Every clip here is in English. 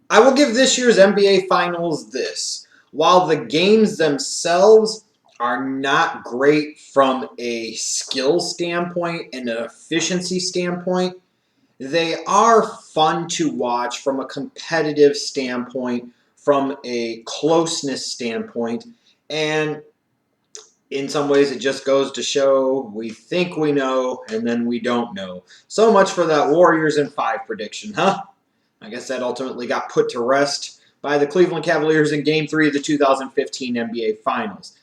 I will give this year's NBA Finals this. While the games themselves are not great from a skill standpoint and an efficiency standpoint, they are fun to watch from a competitive standpoint, from a closeness standpoint, and in some ways it just goes to show we think we know and then we don't know. So much for that Warriors in 5 prediction, huh? I guess that ultimately got put to rest by the Cleveland Cavaliers in Game 3 of the 2015 NBA Finals.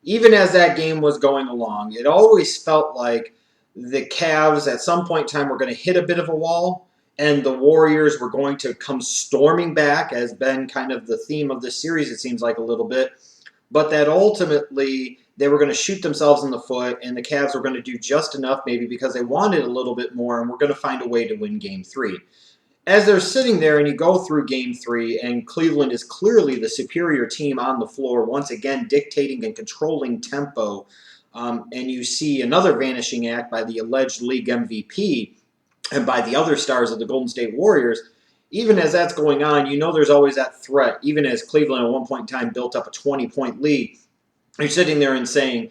Even as that game was going along, it always felt like the Cavs at some point in time were going to hit a bit of a wall, and the Warriors were going to come storming back, as been kind of the theme of this series, it seems like a little bit, but that ultimately they were going to shoot themselves in the foot, and the Cavs were going to do just enough, maybe because they wanted a little bit more, and we're going to find a way to win Game 3. As they're sitting there and you go through Game 3, and Cleveland is clearly the superior team on the floor, once again dictating and controlling tempo, and you see another vanishing act by the alleged league MVP and by the other stars of the Golden State Warriors. Even as that's going on, you know there's always that threat. Even as Cleveland at one point in time built up a 20-point lead, you're sitting there and saying,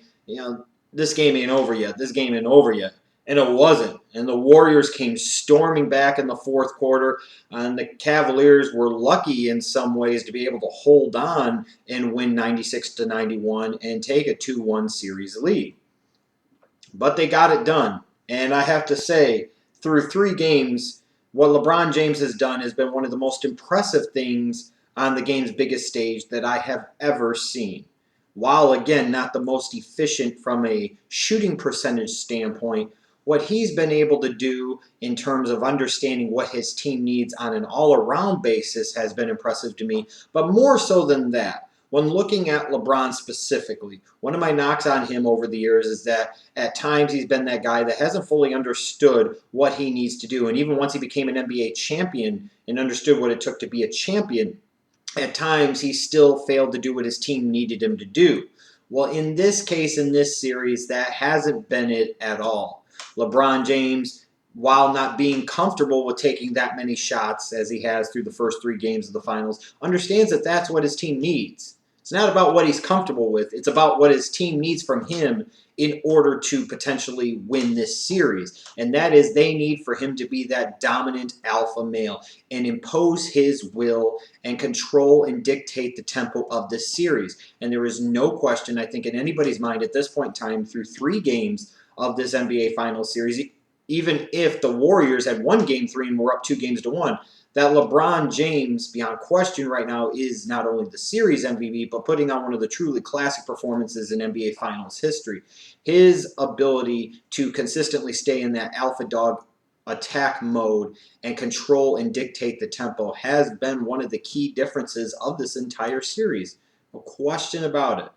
this game ain't over yet. This game ain't over yet. And it wasn't. And the Warriors came storming back in the fourth quarter. And the Cavaliers were lucky in some ways to be able to hold on and win 96-91 and take a 2-1 series lead. But they got it done. And I have to say, through 3 games, what LeBron James has done has been one of the most impressive things on the game's biggest stage that I have ever seen. While, again, not the most efficient from a shooting percentage standpoint, what he's been able to do in terms of understanding what his team needs on an all-around basis has been impressive to me. But more so than that, when looking at LeBron specifically, one of my knocks on him over the years is that at times he's been that guy that hasn't fully understood what he needs to do. And even once he became an NBA champion and understood what it took to be a champion, at times he still failed to do what his team needed him to do. Well, in this case, in this series, that hasn't been it at all. LeBron James, while not being comfortable with taking that many shots as he has through the first 3 games of the finals, understands that that's what his team needs. It's not about what he's comfortable with. It's about what his team needs from him in order to potentially win this series. And that is they need for him to be that dominant alpha male and impose his will and control and dictate the tempo of this series. And there is no question, I think, in anybody's mind at this point in time through 3 games of this NBA Finals series, even if the Warriors had won Game 3 and were up 2-1, that LeBron James, beyond question right now, is not only the series MVP, but putting on one of the truly classic performances in NBA Finals history. His ability to consistently stay in that alpha dog attack mode and control and dictate the tempo has been one of the key differences of this entire series. No question about it.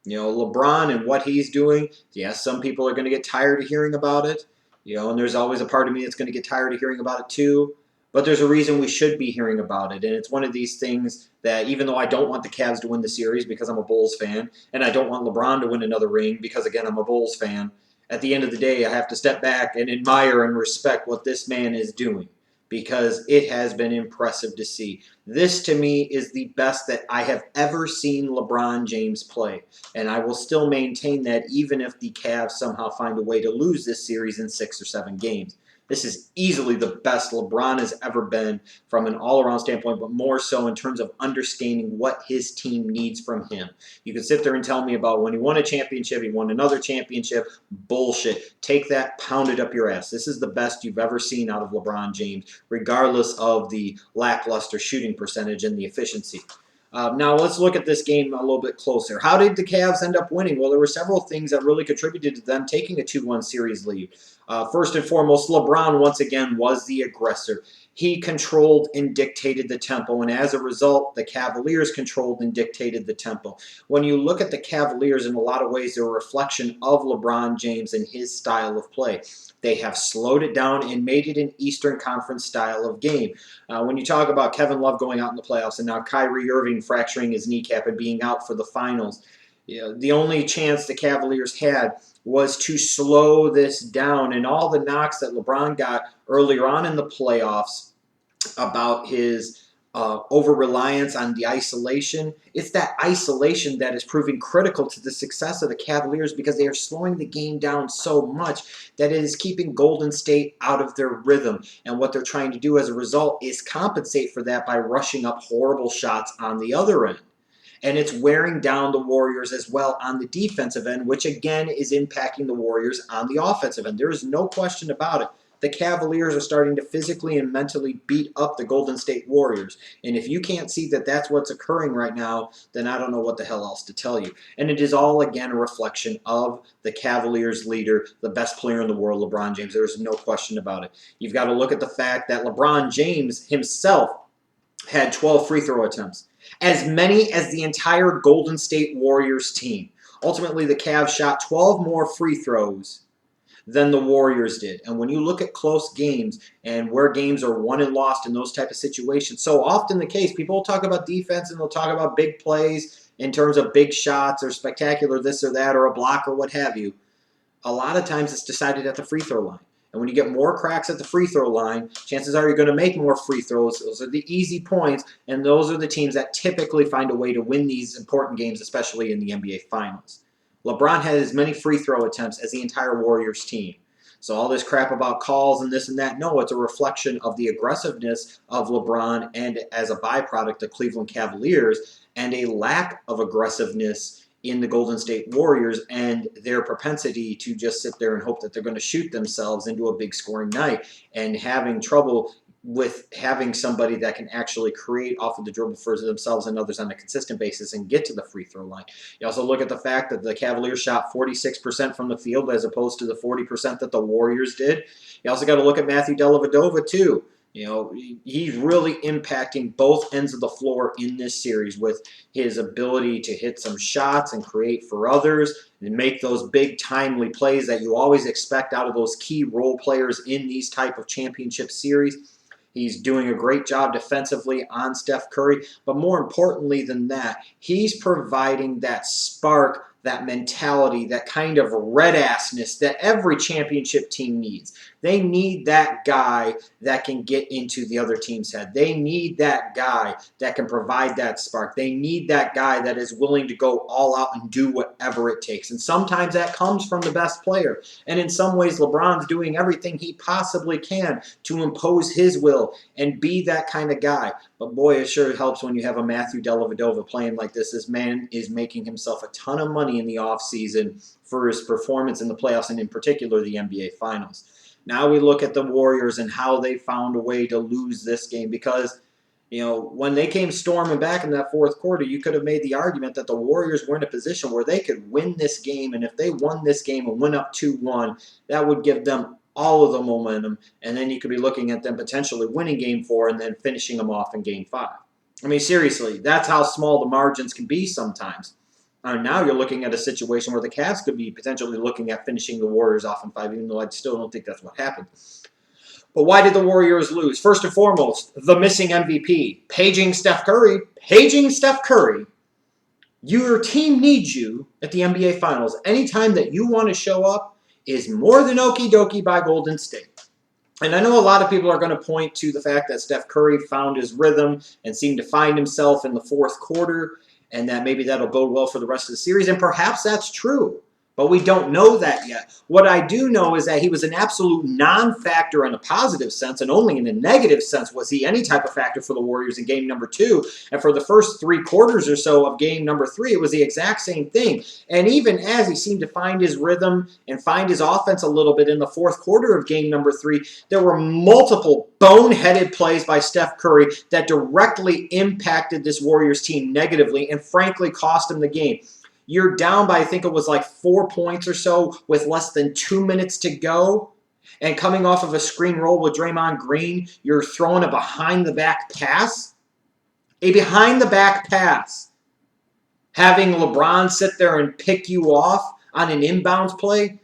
LeBron and what he's doing, yes, some people are going to get tired of hearing about it, and there's always a part of me that's going to get tired of hearing about it too. But there's a reason we should be hearing about it. And it's one of these things that even though I don't want the Cavs to win the series because I'm a Bulls fan, and I don't want LeBron to win another ring because, again, I'm a Bulls fan, at the end of the day, I have to step back and admire and respect what this man is doing because it has been impressive to see. This, to me, is the best that I have ever seen LeBron James play. And I will still maintain that even if the Cavs somehow find a way to lose this series in 6 or 7 games. This is easily the best LeBron has ever been from an all-around standpoint, but more so in terms of understanding what his team needs from him. You can sit there and tell me about when he won a championship, he won another championship. Bullshit. Take that, pound it up your ass. This is the best you've ever seen out of LeBron James, regardless of the lackluster shooting percentage and the efficiency. Now let's look at this game a little bit closer. How did the Cavs end up winning? Well, there were several things that really contributed to them taking a 2-1 series lead. First and foremost, LeBron once again was the aggressor. He controlled and dictated the tempo, and as a result, the Cavaliers controlled and dictated the tempo. When you look at the Cavaliers, in a lot of ways, they're a reflection of LeBron James and his style of play. They have slowed it down and made it an Eastern Conference style of game. When you talk about Kevin Love going out in the playoffs and now Kyrie Irving fracturing his kneecap and being out for the finals, the only chance the Cavaliers had was to slow this down. And all the knocks that LeBron got earlier on in the playoffs about his over-reliance on the isolation. It's that isolation that is proving critical to the success of the Cavaliers because they are slowing the game down so much that it is keeping Golden State out of their rhythm. And what they're trying to do as a result is compensate for that by rushing up horrible shots on the other end. And it's wearing down the Warriors as well on the defensive end, which again is impacting the Warriors on the offensive end. There is no question about it. The Cavaliers are starting to physically and mentally beat up the Golden State Warriors. And if you can't see that that's what's occurring right now, then I don't know what the hell else to tell you. And it is all, again, a reflection of the Cavaliers' leader, the best player in the world, LeBron James. There's no question about it. You've got to look at the fact that LeBron James himself had 12 free throw attempts, as many as the entire Golden State Warriors team. Ultimately, the Cavs shot 12 more free throws than the Warriors did. And when you look at close games and where games are won and lost in those type of situations, so often the case, people will talk about defense and they'll talk about big plays in terms of big shots or spectacular this or that or a block or what have you. A lot of times it's decided at the free throw line. And when you get more cracks at the free throw line, chances are you're going to make more free throws. Those are the easy points, and those are the teams that typically find a way to win these important games, especially in the NBA Finals. LeBron had as many free throw attempts as the entire Warriors team. So all this crap about calls and this and that, no, it's a reflection of the aggressiveness of LeBron and as a byproduct the Cleveland Cavaliers and a lack of aggressiveness in the Golden State Warriors and their propensity to just sit there and hope that they're going to shoot themselves into a big scoring night and having trouble with having somebody that can actually create off of the dribble for themselves and others on a consistent basis and get to the free throw line. You also look at the fact that the Cavaliers shot 46% from the field as opposed to the 40% that the Warriors did. You also got to look at Matthew Dellavedova too. You know, he's really impacting both ends of the floor in this series with his ability to hit some shots and create for others and make those big timely plays that you always expect out of those key role players in these type of championship series. He's doing a great job defensively on Steph Curry, but more importantly than that, he's providing that spark, that mentality, that kind of red-assness that every championship team needs. They need that guy that can get into the other team's head. They need that guy that can provide that spark. They need that guy that is willing to go all out and do whatever it takes. And sometimes that comes from the best player. And in some ways, LeBron's doing everything he possibly can to impose his will and be that kind of guy. But boy, it sure helps when you have a Matthew Dellavedova playing like this. This man is making himself a ton of money in the offseason for his performance in the playoffs and in particular the NBA Finals. Now we look at the Warriors and how they found a way to lose this game because, you know, when they came storming back in that fourth quarter, you could have made the argument that the Warriors were in a position where they could win this game, and if they won this game and went up 2-1, that would give them all of the momentum, and then you could be looking at them potentially winning Game 4 and then finishing them off in Game 5. I mean, seriously, that's how small the margins can be sometimes. Now you're looking at a situation where the Cavs could be potentially looking at finishing the Warriors off in 5, even though I still don't think that's what happened. But why did the Warriors lose? First and foremost, the missing MVP. Paging Steph Curry. Paging Steph Curry. Your team needs you at the NBA Finals. Anytime that you want to show up is more than okie dokie by Golden State. And I know a lot of people are going to point to the fact that Steph Curry found his rhythm and seemed to find himself in the fourth quarter, and that maybe that'll bode well for the rest of the series, and perhaps that's true. But we don't know that yet. What I do know is that he was an absolute non-factor in a positive sense, and only in a negative sense was he any type of factor for the Warriors in game number 2. And for the first 3 quarters or so of game number 3, it was the exact same thing. And even as he seemed to find his rhythm and find his offense a little bit in the fourth quarter of game number 3, there were multiple boneheaded plays by Steph Curry that directly impacted this Warriors team negatively and frankly cost him the game. You're down by, I think it was like 4 points or so with less than 2 minutes to go. And coming off of a screen roll with Draymond Green, you're throwing a behind-the-back pass. A behind-the-back pass. Having LeBron sit there and pick you off on an inbounds play.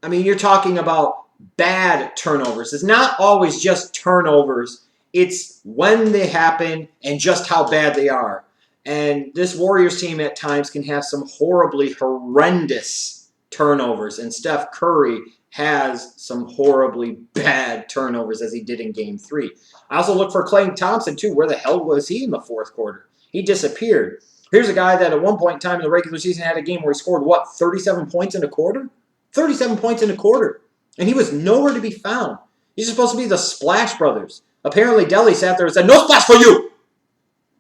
I mean, you're talking about bad turnovers. It's not always just turnovers. It's when they happen and just how bad they are. And this Warriors team at times can have some horribly horrendous turnovers. And Steph Curry has some horribly bad turnovers as he did in Game 3. I also look for Klay Thompson, too. Where the hell was he in the fourth quarter? He disappeared. Here's a guy that at one point in time in the regular season had a game where he scored, 37 points in a quarter? 37 points in a quarter. And he was nowhere to be found. He's supposed to be the Splash Brothers. Apparently, Delly sat there and said, "No splash for you!"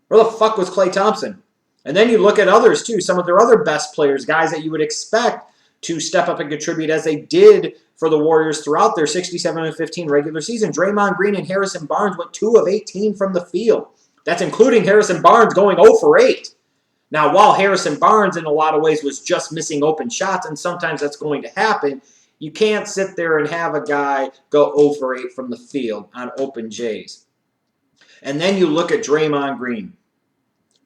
Where the fuck was Klay Thompson? And then you look at others, too. Some of their other best players, guys that you would expect to step up and contribute as they did for the Warriors throughout their 67-15 regular season. Draymond Green and Harrison Barnes went 2 of 18 from the field. That's including Harrison Barnes going 0 for 8. Now, while Harrison Barnes in a lot of ways was just missing open shots, and sometimes that's going to happen, you can't sit there and have a guy go 0 for 8 from the field on open J's. And then you look at Draymond Green.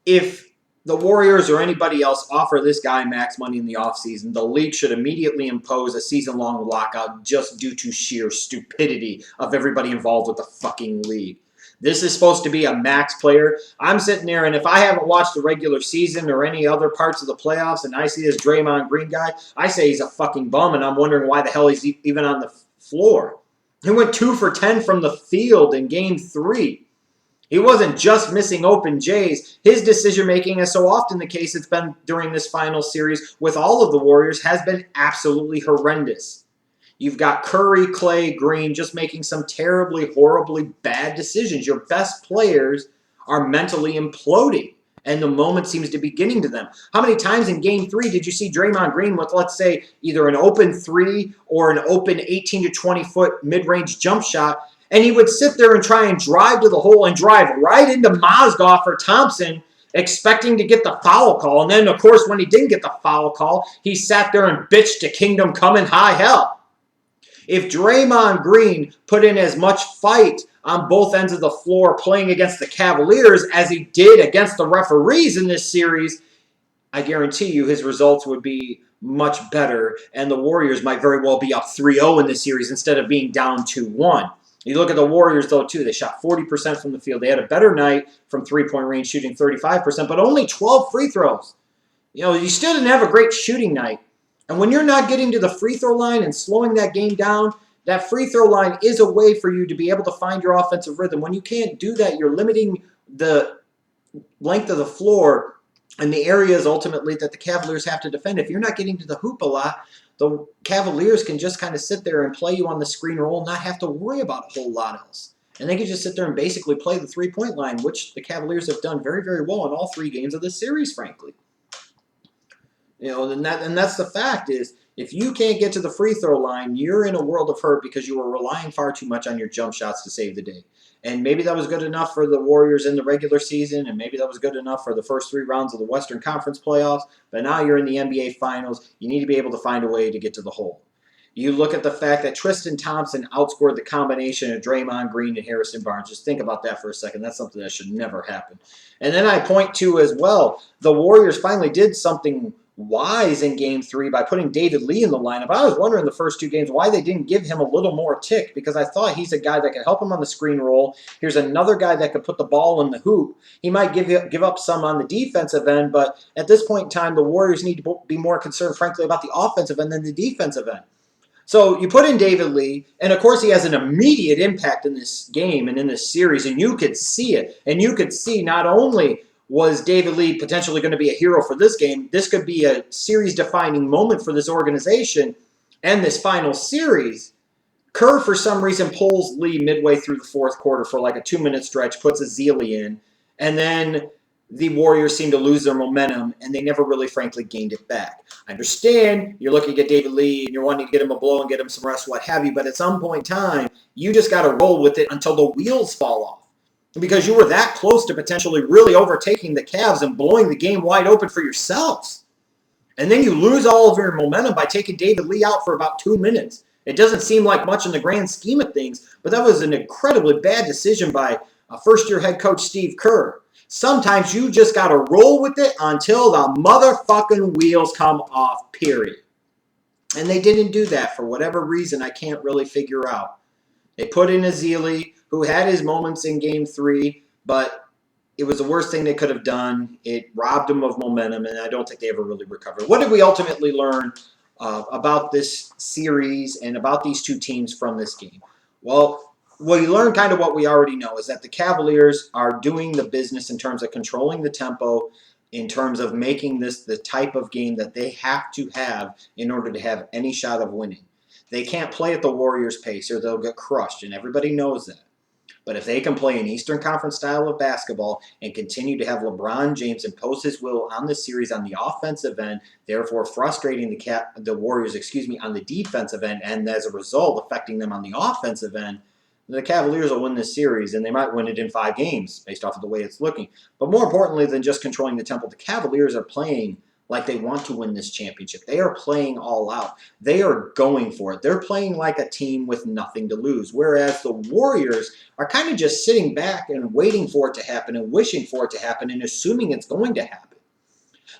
If the Warriors or anybody else offer this guy max money in the offseason, the league should immediately impose a season-long lockout just due to sheer stupidity of everybody involved with the fucking league. This is supposed to be a max player. I'm sitting there, and if I haven't watched the regular season or any other parts of the playoffs, and I see this Draymond Green guy, I say he's a fucking bum, and I'm wondering why the hell he's even on the floor. He went 2 for 10 from the field in Game 3. He wasn't just missing open J's. His decision-making, as so often the case it's been during this final series with all of the Warriors, has been absolutely horrendous. You've got Curry, Klay, Green just making some terribly, horribly bad decisions. Your best players are mentally imploding, and the moment seems to be getting to them. How many times in Game 3 did you see Draymond Green with, let's say, either an open 3 or an open 18 to 20-foot mid-range jump shot, and he would sit there and try and drive to the hole and drive right into Mozgov or Thompson, expecting to get the foul call. And then, of course, when he didn't get the foul call, he sat there and bitched to Kingdom Come in high hell. If Draymond Green put in as much fight on both ends of the floor playing against the Cavaliers as he did against the referees in this series, I guarantee you his results would be much better, and the Warriors might very well be up 3-0 in this series instead of being down 2-1. You look at the Warriors, though, too. They shot 40% from the field. They had a better night from three-point range, shooting 35%, but only 12 free throws. You still didn't have a great shooting night. And when you're not getting to the free throw line and slowing that game down, that free throw line is a way for you to be able to find your offensive rhythm. When you can't do that, you're limiting the length of the floor and the areas ultimately that the Cavaliers have to defend. If you're not getting to the hoop a lot, the Cavaliers can just kind of sit there and play you on the screen roll and not have to worry about a whole lot else. And they can just sit there and basically play the three-point line, which the Cavaliers have done very, very well in all 3 games of this series, frankly. And that's the fact is, if you can't get to the free throw line, you're in a world of hurt because you were relying far too much on your jump shots to save the day. And maybe that was good enough for the Warriors in the regular season, and maybe that was good enough for the first 3 rounds of the Western Conference playoffs, but now you're in the NBA Finals. You need to be able to find a way to get to the hole. You look at the fact that Tristan Thompson outscored the combination of Draymond Green and Harrison Barnes. Just think about that for a second. That's something that should never happen. And then I point to as well, the Warriors finally did something wise in Game 3 by putting David Lee in the lineup. I was wondering the first 2 games why they didn't give him a little more tick, because I thought he's a guy that could help him on the screen roll. Here's another guy that could put the ball in the hoop. He might give up some on the defensive end, but at this point in time, the Warriors need to be more concerned, frankly, about the offensive end than the defensive end. So you put in David Lee, and of course he has an immediate impact in this game and in this series, and you could see it. And you could see not only was David Lee potentially going to be a hero for this game, this could be a series-defining moment for this organization and this final series. Kerr, for some reason, pulls Lee midway through the fourth quarter for like a 2-minute stretch, puts a Zealy in, and then the Warriors seem to lose their momentum, and they never really, frankly, gained it back. I understand you're looking at David Lee, and you're wanting to get him a blow and get him some rest, what have you, but at some point in time, you just got to roll with it until the wheels fall off. Because you were that close to potentially really overtaking the Cavs and blowing the game wide open for yourselves. And then you lose all of your momentum by taking David Lee out for about 2 minutes. It doesn't seem like much in the grand scheme of things, but that was an incredibly bad decision by first-year head coach Steve Kerr. Sometimes you just got to roll with it until the motherfucking wheels come off, period. And they didn't do that for whatever reason I can't really figure out. They put in a Zealy, who had his moments in Game 3, but it was the worst thing they could have done. It robbed them of momentum, and I don't think they ever really recovered. What did we ultimately learn about this series and about these two teams from this game? Well, we learned kind of what we already know is that the Cavaliers are doing the business in terms of controlling the tempo, in terms of making this the type of game that they have to have in order to have any shot of winning. They can't play at the Warriors' pace or they'll get crushed, and everybody knows that. But if they can play an Eastern Conference style of basketball and continue to have LeBron James impose his will on the series on the offensive end, therefore frustrating the Warriors, on the defensive end, and as a result affecting them on the offensive end, the Cavaliers will win this series, and they might win it in 5 games based off of the way it's looking. But more importantly than just controlling the tempo, the Cavaliers are playing like they want to win this championship. They are playing all out. They are going for it. They're playing like a team with nothing to lose, whereas the Warriors are kind of just sitting back and waiting for it to happen and wishing for it to happen and assuming it's going to happen.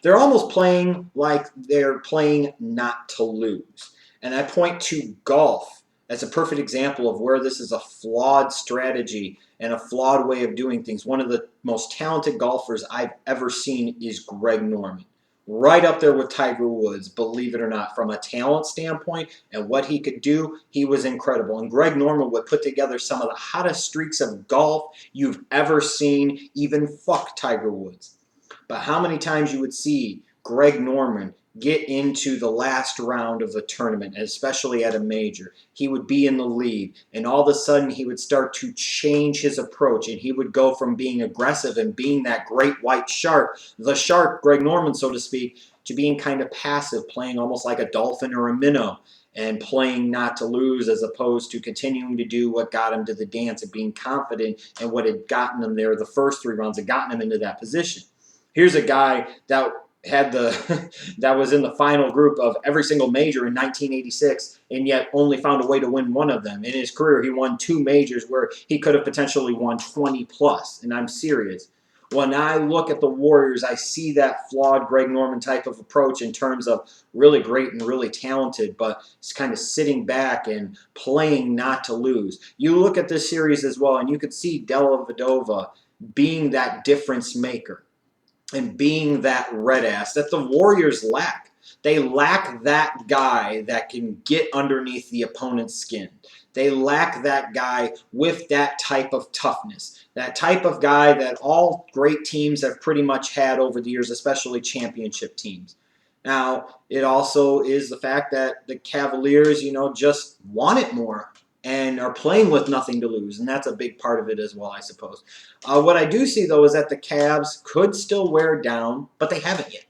They're almost playing like they're playing not to lose. And I point to golf as a perfect example of where this is a flawed strategy and a flawed way of doing things. One of the most talented golfers I've ever seen is Greg Norman. Right up there with Tiger Woods, believe it or not. From a talent standpoint and what he could do, he was incredible. And Greg Norman would put together some of the hottest streaks of golf you've ever seen, even fuck Tiger Woods. But how many times you would see Greg Norman get into the last round of the tournament, especially at a major. He would be in the lead, and all of a sudden he would start to change his approach, and he would go from being aggressive and being that great white shark, the shark, Greg Norman, so to speak, to being kind of passive, playing almost like a dolphin or a minnow, and playing not to lose as opposed to continuing to do what got him to the dance and being confident in what had gotten him there the first 3 rounds and gotten him into that position. Here's a guy that that was in the final group of every single major in 1986 and yet only found a way to win one of them. In his career, he won 2 majors where he could have potentially won 20 plus, and I'm serious. When I look at the Warriors, I see that flawed Greg Norman type of approach in terms of really great and really talented, but it's kind of sitting back and playing not to lose. You look at this series as well, and you could see Della Vadova being that difference maker and being that red ass that the Warriors lack. They lack that guy that can get underneath the opponent's skin. They lack that guy with that type of toughness. That type of guy that all great teams have pretty much had over the years, especially championship teams. Now, it also is the fact that the Cavaliers, just want it more and are playing with nothing to lose, and that's a big part of it as well, I suppose. What I do see, though, is that the Cavs could still wear down, but they haven't yet.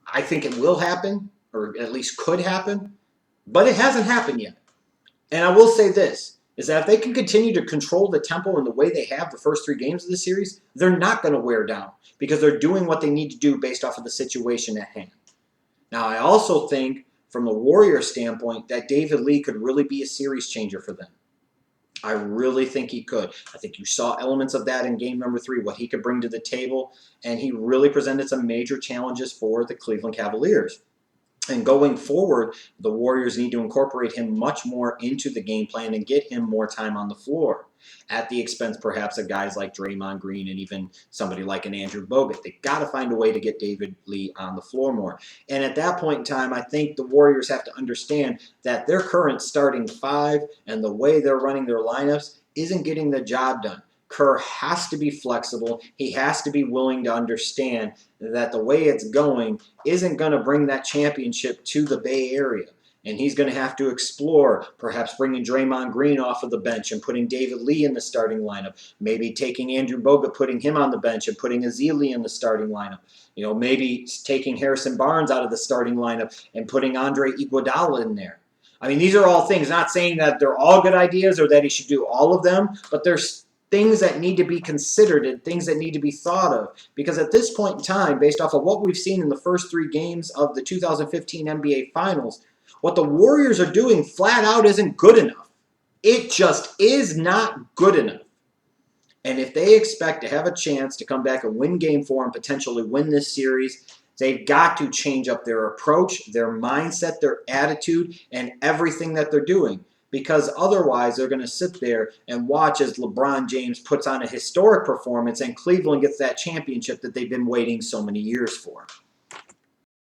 I think it will happen, or at least could happen, but it hasn't happened yet. And I will say this, is that if they can continue to control the tempo in the way they have the first 3 games of the series, they're not going to wear down because they're doing what they need to do based off of the situation at hand. Now, I also think from the Warriors standpoint that David Lee could really be a series changer for them. I really think he could. I think you saw elements of that in game number 3, what he could bring to the table, and he really presented some major challenges for the Cleveland Cavaliers. And going forward, the Warriors need to incorporate him much more into the game plan and get him more time on the floor at the expense perhaps of guys like Draymond Green and even somebody like an Andrew Bogut. They've got to find a way to get David Lee on the floor more. And at that point in time, I think the Warriors have to understand that their current starting 5 and the way they're running their lineups isn't getting the job done. Kerr has to be flexible. He has to be willing to understand that the way it's going isn't going to bring that championship to the Bay Area. And he's going to have to explore, perhaps bringing Draymond Green off of the bench and putting David Lee in the starting lineup. Maybe taking Andrew Bogut, putting him on the bench and putting Ezeli in the starting lineup. Maybe taking Harrison Barnes out of the starting lineup and putting Andre Iguodala in there. I mean, these are all things, not saying that they're all good ideas or that he should do all of them, but there's things that need to be considered and things that need to be thought of. Because at this point in time, based off of what we've seen in the first 3 games of the 2015 NBA Finals, what the Warriors are doing flat out isn't good enough. It just is not good enough. And if they expect to have a chance to come back and win Game 4 and potentially win this series, they've got to change up their approach, their mindset, their attitude, and everything that they're doing. Because otherwise they're going to sit there and watch as LeBron James puts on a historic performance and Cleveland gets that championship that they've been waiting so many years for.